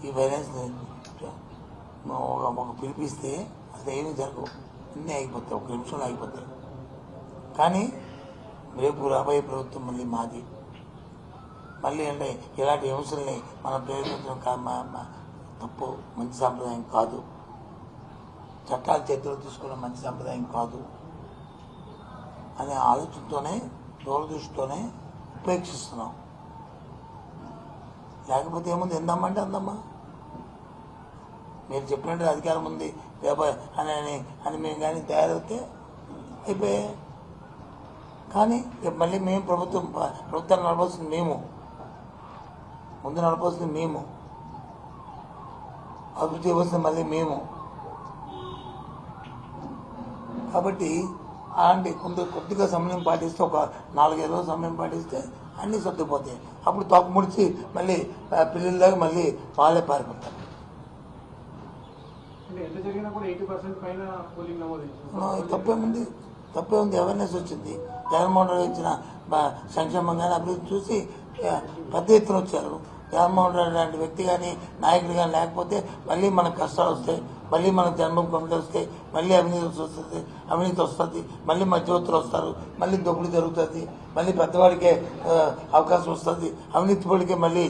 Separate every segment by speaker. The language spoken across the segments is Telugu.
Speaker 1: ఈ వైలెన్స్ ఒక పిలిపిస్తే అదేమీ జరగవు, అన్నీ ఆగిపోతాయి, ఒక నిమిషంలో ఆగిపోతాయి. కానీ రేపు రాబోయే ప్రభుత్వం మళ్ళీ మాది. మళ్ళీ అంటే ఇలాంటి హింసల్ని మనం ప్రేరేపించడం తప్పు, మంచి సాంప్రదాయం కాదు. చట్టాలు చేతిలో తీసుకోవడం మంచి సాంప్రదాయం కాదు అనే ఆలోచనతోనే, దూరదృష్టితోనే ఉపేక్షిస్తున్నాం. లేకపోతే ఏముంది, ఎందమ్మంటే అందమ్మా, మీరు చెప్పినట్టు అధికారం ఉంది రేపు అని మేము కానీ తయారవుతే అయిపోయాయి. కానీ మళ్ళీ మేము ప్రభుత్వాన్ని నడపాల్సింది మేము, ముందు నడపాల్సింది మేము, అభివృద్ధి చేయవలసింది మళ్ళీ మేము. కాబట్టి అలాంటి కొద్దిగా సమయం పాటిస్తే, ఒక 4-5 రోజులు సమయం పాటిస్తే అన్నీ సర్దుకుపోతాయి. అప్పుడు తోక ముడిచి మళ్ళీ పిల్లల్లాగా మళ్ళీ వాళ్ళే పారిపోతారు. తప్పేముంది, అవేర్నెస్ వచ్చింది. జగన్మోహన్ రెడ్డి ఇచ్చిన సంక్షేమం కానీ అభివృద్ధి చూసి పెద్ద ఎత్తున వచ్చారు. జగన్మోహన్ రెడ్డి లాంటి వ్యక్తి కానీ నాయకుడు కానీ లేకపోతే మళ్ళీ మనకు కష్టాలు వస్తాయి, మళ్ళీ మనకు జన్మభూమి కమిటీ వస్తాయి, మళ్ళీ అవినీతి వస్తుంది, మళ్ళీ మధ్యవర్తులు వస్తారు, మళ్ళీ దొంగలు జరుగుతుంది, మళ్ళీ పెద్దవాడికే అవకాశం వస్తుంది, అవినీతి పడికే మళ్ళీ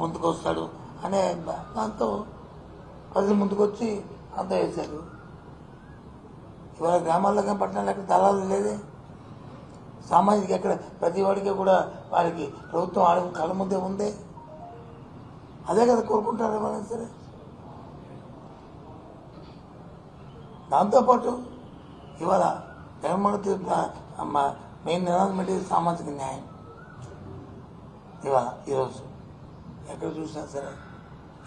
Speaker 1: ముందుకు వస్తాడు అనే దాంతో ప్రజలు ముందుకొచ్చి అంతా వేశారు. ఇవాళ గ్రామాల్లో కానీ పట్టణాలు ఎక్కడ దళాలు లేదే. సామాజిక ఎక్కడ ప్రతి వాడికి కూడా వారికి ప్రభుత్వం కళ్ళ ముందే ఉందే. అదే కదా కోరుకుంటారు ఎవరైనా సరే. దాంతోపాటు ఇవాళ జగన్మోహన్ మెయిన్ నినాదం అంటే సామాజిక న్యాయం. ఇవాళ ఈరోజు ఎక్కడ చూసినా సరే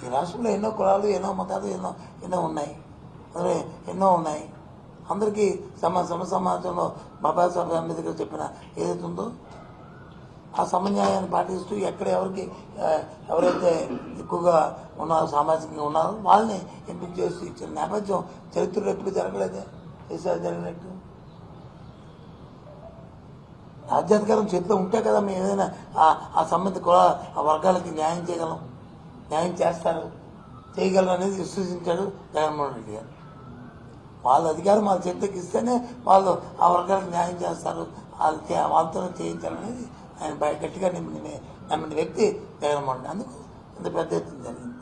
Speaker 1: ఈ రాష్ట్రంలో ఎన్నో కులాలు, ఎన్నో మతాలు, ఎన్నో ఉన్నాయి, ఎన్నో ఉన్నాయి. అందరికీ సమాజంలో బాబాసాహెబ్ అంబేద్కర్ చెప్పిన ఏదైతే ఉందో ఆ సమన్యాయాన్ని పాటిస్తూ ఎక్కడ ఎవరైతే ఎక్కువగా ఉన్నారో, సామాజికంగా ఉన్నారో వాళ్ళని ఎంపిక చేసి ఇచ్చిన నేపథ్యం చరిత్రలో ఎప్పుడు జరగలేదే. ఈసారి జరిగినట్టు రాజ్యాధికారం చేతిలో ఉంటే కదా మేము ఏదైనా ఆ సంబంధిత కుల వర్గాలకి న్యాయం చేయగలం, న్యాయం చేయగలరు అనేది విశ్వసించాడు జగన్మోహన్ రెడ్డి గారు. వాళ్ళ అధికారం వాళ్ళ చేతికి ఇస్తేనే వాళ్ళు ఆ వర్గాలకు న్యాయం చేస్తారు, వాళ్ళతో చేయించాలనేది ఆయన గట్టిగా నమ్మిన వ్యక్తి జగన్మోహన్ రెడ్డి. అందుకు ఇంత పెద్ద ఎత్తున జరిగింది.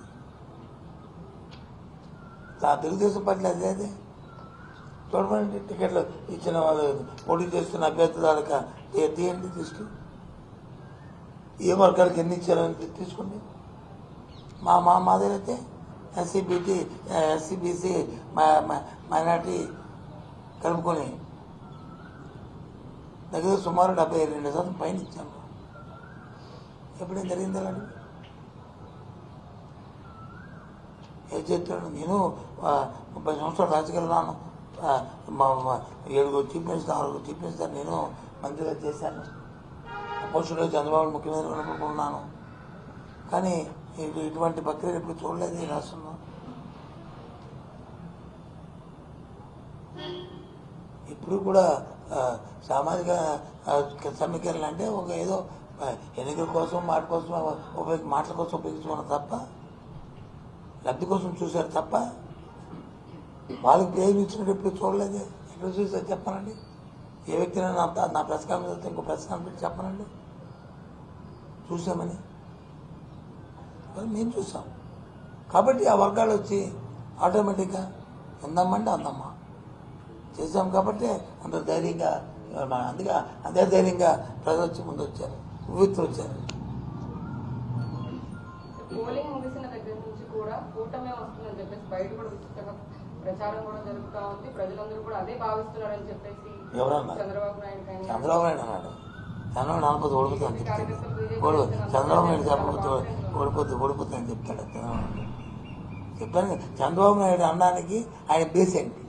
Speaker 1: తెలుగుదేశం పార్టీ అదే చూడమండి, టికెట్లు ఇచ్చిన వాళ్ళు పోటీ చేస్తున్న అభ్యర్థులకు తీయండి, తీసుకు ఏ వర్గాలకు ఎన్ని ఇచ్చారని తీసుకోండి. మాదేనైతే ఎస్సీ బీసీ మైనార్టీ కలుపుకొని దగ్గర సుమారు 72% పైన ఇచ్చాము. ఎప్పుడేం జరిగింది అలాంటి ఏం చెప్తాడు. నేను 30 సంవత్సరాలు రాజకీయాలు ఉన్నాను, 7 చీఫ్ మినిస్టర్ 6 చీఫ్ మినిస్టర్ నేను మంత్రిగా చేశాను, అపోజిషన్లో చంద్రబాబు ముఖ్యమంత్రి ఉన్నప్పుడు ఉన్నాను. కానీ ఇటువంటి ప్రక్రియ ఎప్పుడు చూడలేదు ఈ రాష్ట్రంలో. ఇప్పుడు కూడా సామాజిక సమీకరణ అంటే ఒక ఏదో ఎన్నికల కోసం మాటల కోసం ఉపయోగించుకున్న తప్ప, లబ్ధి కోసం చూశారు తప్ప వాళ్ళకి ప్రేమించినట్టు ఎప్పుడు చూడలేదు. ఎక్కడ చూసారు చెప్పనండి? ఏ వ్యక్తినైనా నా ప్రెస్ కాన్ఫరెన్స్ ఇంకో ప్రెస్ కాన్ఫరెన్స్ చెప్పనండి చూసామని. మేము చూసాం కాబట్టి ఆ వర్గాలు వచ్చి ఆటోమేటిక్గా ఎందమ్మంటే అందమ్మా చేసాం కాబట్టి అంత ధైర్యంగా, అందుకే అదే ధైర్యంగా ప్రజలు వచ్చి ముందు వచ్చారు, ఊపిరి వచ్చారు.
Speaker 2: పోలింగ్ ముగిసిన దగ్గర నుంచి కూడా కూటమే వస్తుందని చెప్పేసి బయట కూడా విస్తృతంగా ప్రచారం కూడా జరుగుతూ ఉంది. ప్రజలందరూ కూడా అదే భావిస్తున్నారని చెప్పేసి చంద్రబాబు నాయుడు
Speaker 1: అన్నాడు. చంద్రబాబు నాలుగు ఓడిపోతుందని చెప్తాడు. చంద్రబాబు నాయుడు చెప్పకపోతే ఓడిపోతుందని చెప్తాడు. చెప్పాను చంద్రబాబు నాయుడు అనడానికి ఆయన బేస్ ఏంటి,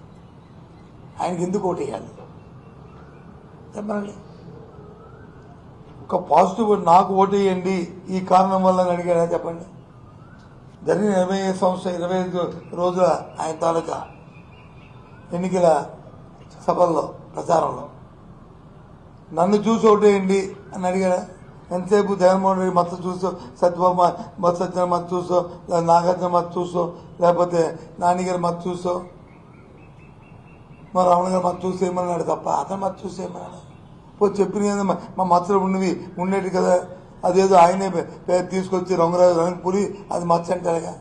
Speaker 1: ఆయనకి ఎందుకు ఓటు వేయాలి చెప్పండి. ఒక పాజిటివ్ నాకు ఓటు వేయండి ఈ కారణం వల్ల అడిగాడా చెప్పండి. జరిగిన 25 రోజుల ఆయన తాలూకా ఎన్నికల సభల్లో ప్రచారంలో నన్ను చూసి ఓటు వేయండి అని అడిగాడా? ఎంతసేపు జగన్మోహన్ రెడ్డి మత్తు చూసో, సత్యబాబు సత్యనారాయణ మత్తు చూసో, నాగార్జున మత్తు చూసో, లేకపోతే నానిగారి మత్తు చూసో, మా రమణ గారు మత్తు చూసేయమన్నాడు తప్ప అతను మత్తు చూసేయమన్నాడు. పోయి చెప్పిన కదా మా మత్తులు ఉండేవి కదా, అదేదో ఆయనే తీసుకొచ్చి రంగురాజు రంగపురి అది మచ్చ అంటారుగా.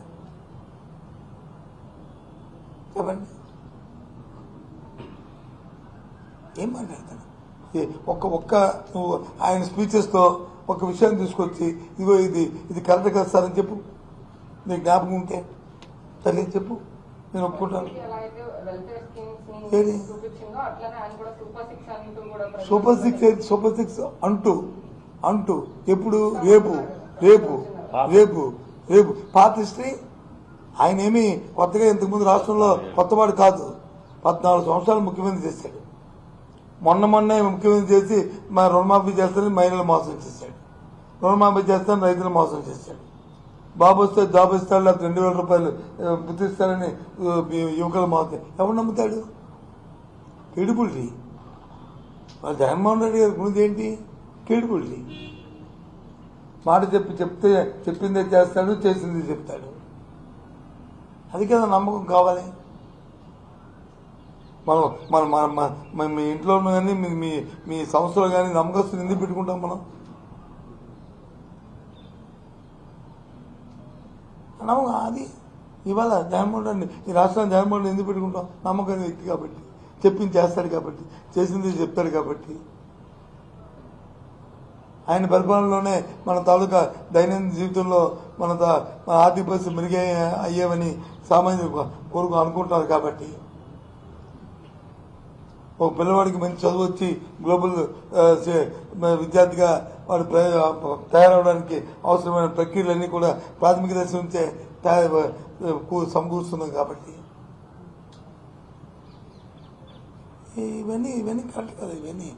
Speaker 1: చెప్పండి ఏం మాట్లాడతాను. ఒక్క నువ్వు ఆయన స్పీచెస్తో ఒక విషయం తీసుకొచ్చి ఇదిగో ఇది కరెక్ట్ కదా సార్ అని చెప్పు, నీకు జ్ఞాపకం ఉంటే తల్లి చెప్పు, నేను ఒప్పుకుంటాను. సూపర్ సిక్స్ అంటూ ఎప్పుడు రేపు రేపు రేపు రేపు పాత హిస్టరీ. ఆయన ఏమి కొత్తగా ఇంతకుముందు రాష్ట్రంలో కొత్తవాడు కాదు. 14 సంవత్సరాలు ముఖ్యమంత్రి చేశాడు. మొన్నే ముఖ్యమంత్రి చేసి మా రుణమాఫీ చేస్తానని మహిళలు మోసం చేశాడు, రుణమాఫీ చేస్తానని రైతులు మోసం చేశాడు. బాబు వస్తే జాబ్ ఇస్తాడు, లేకపోతే 2000 రూపాయలు పుట్టిస్తాడని యువకులు మోసం. ఎవరు నమ్ముతాడు? కేడుపుల్లి. వాళ్ళు జగన్మోహన్ రెడ్డి గారి గురించి ఏంటి? కేడుపుల్లి. మాట చెప్పిందే చేస్తాడు, చేసింది చెప్తాడు. అది కదా నమ్మకం కావాలి. మనం మీ ఇంట్లో కానీ మీ సంస్థలో కానీ నమ్మకస్తులు ఎందుకు పెట్టుకుంటాం మనం? నమ్మకం అది ఇవాళ జగన్మోహన్ రెడ్డి ఈ రాష్ట్రాన్ని జగన్మోహన్ రెడ్డి ఎందుకు పెట్టుకుంటాం? నమ్మకం వ్యక్తి కాబట్టి, చెప్పింది చేస్తాడు కాబట్టి, చేసింది చెప్తాడు కాబట్టి. ఆయన పరిపాలనలోనే మన తాలూకా దైనందిన జీవితంలో మన ఆర్థిక పరిస్థితి అయ్యేవని సామాన్యులు కోరుకు అనుకుంటున్నారు కాబట్టి. ఒక పిల్లవాడికి మంచి చదువు వచ్చి గ్లోబల్ విద్యార్థిగా వాడు తయారవడానికి అవసరమైన ప్రక్రియలన్నీ కూడా ప్రాథమిక దశ నుంచే సమకూరుస్తున్నాం కాబట్టి ఇవన్నీ కరెక్ట్ కదా. ఇవన్నీ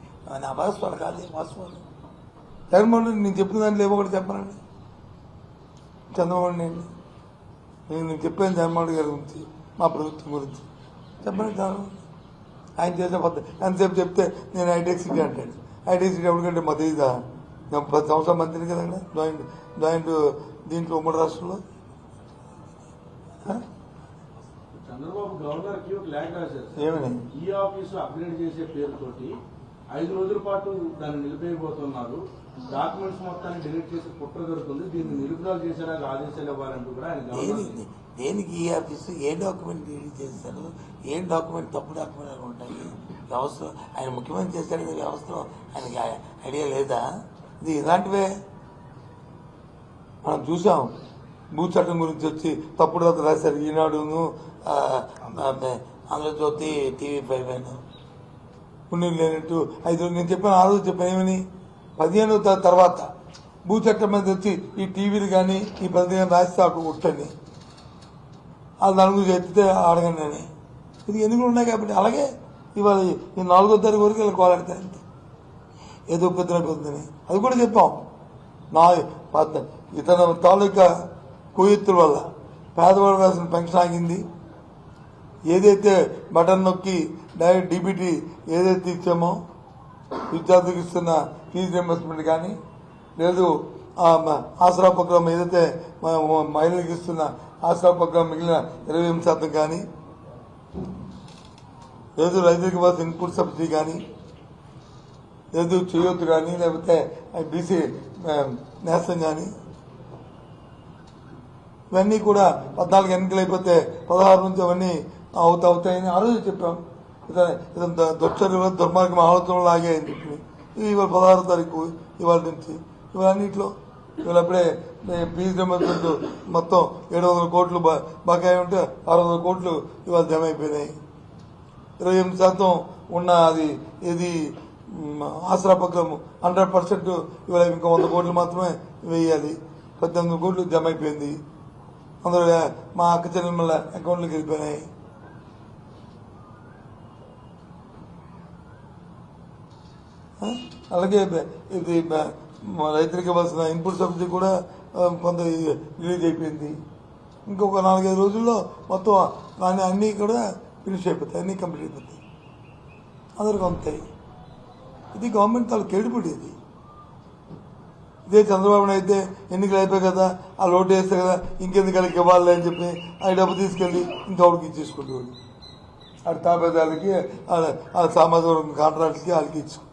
Speaker 1: నా వాస్తవాలు కాదు, వాస్తవాలు. జగన్మోహన్ రెడ్డి నేను చెప్పిన దాంట్లో ఏమో ఒకటి చెప్పనండి. చంద్రబాబు నేను చెప్పాను జగన్మోహన్ రెడ్డి గారి గురించి, మా ప్రభుత్వం గురించి చెప్పండి. ఆయన చేసే ఎంతసేపు చెప్తే నేను హైటెక్ సిటీ అంటాడు. హైటెక్ సిటీ ఎవరికంటే మా తెలీదా? 10 సంవత్సరాల మంత్రిని కదండి జాయింట్ దీంట్లో ఉమ్మడి రాష్ట్రంలో.
Speaker 3: చంద్రబాబు గవర్నర్ కి ఒక లేఖ రాశారు.
Speaker 1: ఏమని?
Speaker 3: ఈ ఆఫీసు అప్గ్రేడ్ చేసే పేరుతోటి 5 రోజుల పాటు దాన్ని నిలిపేయబోతున్నారు. డాక్యుమెంట్స్ మొత్తాన్ని డిలీట్ చేసి కుట్ర జరుగుతుంది. దీన్ని నిలుపుదల చేసేలాగా ఆదేశాలు ఇవ్వాలంటూ కూడా ఆయన
Speaker 1: దేనికి ఈ ఆఫీసు ఏ డాక్యుమెంట్ డిలీట్ చేశారు? ఏ డాక్యుమెంట్ తప్పు డాక్యుమెంట్ ఉంటాయి వ్యవస్థలో? ఆయన ముఖ్యమంత్రి చేశాడు వ్యవస్థలో ఆయనకి ఐడియా లేదా? ఇది ఇలాంటివే మనం చూసాం. భూ చట్టం గురించి వచ్చి తప్పుడు రాత రాశారు ఈనాడును, ఆంధ్రజ్యోతి, TV5 పుణ్యం లేనట్టు 5 రోజులు. నేను చెప్పాను, ఆ రోజు చెప్పాను ఏమని, 15 తర్వాత భూ చట్టం మీద వచ్చి ఈ టీవీలు కానీ ఈ 15 రాస్తే అక్కడ కొట్టని వాళ్ళు నలుగురు ఎత్తితే అడగండి అని. ఇది ఎన్నికలు ఉన్నాయి కాబట్టి. అలాగే ఇవాళ ఈ 4వ తారీఖు వరకు ఇలా కోలాడతారంటే ఏదో ఉపద్రవిందని అది కూడా చెప్పాం. ఇతను తాలూకా కుయుత్తుల వల్ల పేదవాడు రాసిన పెన్షన్ ఆగింది. ఏదైతే బటన్ నొక్కి డైరెక్ట్ డీబీటీ ఏదైతే ఇచ్చామో విద్యార్థులకు ఇస్తున్న ఫీజు రియంబర్స్మెంట్ కానీ, లేదు ఆసరా ప్రోగ్రాం ఏదైతే మహిళలకు ఇస్తున్న ఆసరా ప్రోగ్రాం మిగిలిన 28% కానీ, లేదు రైతులకు ఇవ్వాల్సిన ఇన్పుట్ సబ్సిడీ కానీ, లేదు చేయొద్దు కానీ, లేకపోతే బీసీ నేస్తం కానీ, ఇవన్నీ కూడా 14 ఎన్నికలు అయిపోతే 16 నుంచి అవన్నీ అవుతాయని ఆ రోజు చెప్పాం. దుర్మార్గం ఆలోచనలు లాగాయని చెప్పి ఇవాళ 16వ తారీఖు ఇవాళ నుంచి ఇవన్నిట్లో ఇవాళ అప్పుడే ఫీజు రియంబర్స్మెంట్ మొత్తం 700 కోట్లు బకాయి ఉంటే 600 కోట్లు ఇవాళ జమ అయిపోయినాయి. 28% ఉన్న అది ఇది ఆసరా ప్రోగ్రాం 100% ఇవాళ ఇంకా 100 కోట్లు మాత్రమే వేయాలి. 18 కోట్లు జమ అయిపోయింది. అందులో మా అక్క చెల్లెమ్మల అకౌంట్లోకి వెళ్ళిపోయినాయి. అలాగే ఇది రైతులకు ఇవ్వాల్సిన ఇన్పుట్ సబ్సిడీ కూడా కొంత రిలీజ్ అయిపోయింది. ఇంకొక 4-5 రోజుల్లో మొత్తం అన్నీ కూడా ఫినిష్ అయిపోతాయి, అన్నీ కంప్లీట్ అయిపోతాయి, అందరికి అందుతాయి. ఇది గవర్నమెంట్ తాలూ కేడుపుడి. ఇది ఇదే చంద్రబాబు నాయుడు అయితే ఎన్నికలు అయిపోయి కదా ఆ లోటు వేస్తే కదా ఇంకెందుకు వాళ్ళకి ఇవ్వాలి అని చెప్పి ఆ డబ్బు తీసుకెళ్ళి ఇంకొకటికి ఇచ్చేసుకుంటూ ఆ తాపేదాలకి ఆ సామాజిక కాంట్రాక్ట్కి వాళ్ళకి ఇచ్చుకుంటారు.